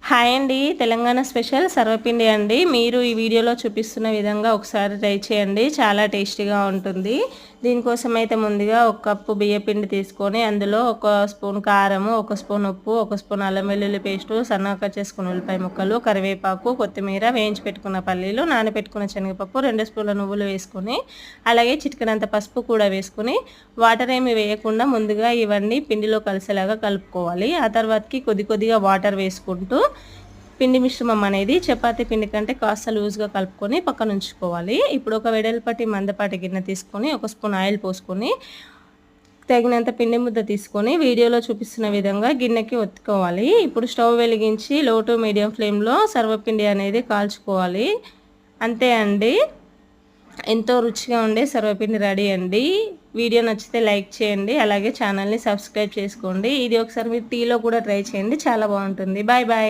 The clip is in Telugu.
హాయ్ అండి, తెలంగాణ స్పెషల్ సర్వపిండి అండి. మీరు ఈ వీడియోలో చూపిస్తున్న విధంగా ఒకసారి ట్రై చేయండి, చాలా టేస్టీగా ఉంటుంది. దీనికోసం అయితే ముందుగా ఒక కప్పు బియ్యపిండి తీసుకొని అందులో ఒక స్పూన్ కారము, ఒక స్పూన్ ఉప్పు, ఒక స్పూన్ అల్లం వెల్లుల్లి పేస్టు, సన్నగా కట్ చేసుకున్న ఉల్లిపాయ ముక్కలు, కరివేపాకు, కొత్తిమీర, వేయించి పెట్టుకున్న పల్లీలు, నానబెట్టుకున్న శనగపప్పు, 2 స్పూన్ల నువ్వులు వేసుకొని అలాగే చిటికెడంత పసుపు కూడా వేసుకొని వాటర్ ఏమి వేయకుండా ముందుగా ఇవన్నీ పిండిలో కలిసేలాగా కలుపుకోవాలి. ఆ తర్వాతకి కొద్దిగా వాటర్ వేసుకుంటూ పిండి మిశ్రమం అనేది చపాతీ పిండి కంటే కాస్త లూజ్గా కలుపుకొని పక్కన ఉంచుకోవాలి. ఇప్పుడు ఒక వెడల్పాటి మందపాటి గిన్నె తీసుకొని ఒక స్పూన్ ఆయిల్ పోసుకొని తగినంత పిండి ముద్ద తీసుకొని వీడియోలో చూపిస్తున్న విధంగా గిన్నెకి ఒత్తుకోవాలి. ఇప్పుడు స్టవ్ వెలిగించి లో టు మీడియం ఫ్లేమ్లో సర్వపిండి అనేది కాల్చుకోవాలి. అంతే అండి, ఎంతో రుచిగా ఉండే సర్వపిండి రెడీ అండి. వీడియో నచ్చితే లైక్ చేయండి, అలాగే ఛానల్ని సబ్స్క్రైబ్ చేసుకోండి. ఇది ఒకసారి మీరు టీలో కూడా ట్రై చేయండి, చాలా బాగుంటుంది. Bye bye.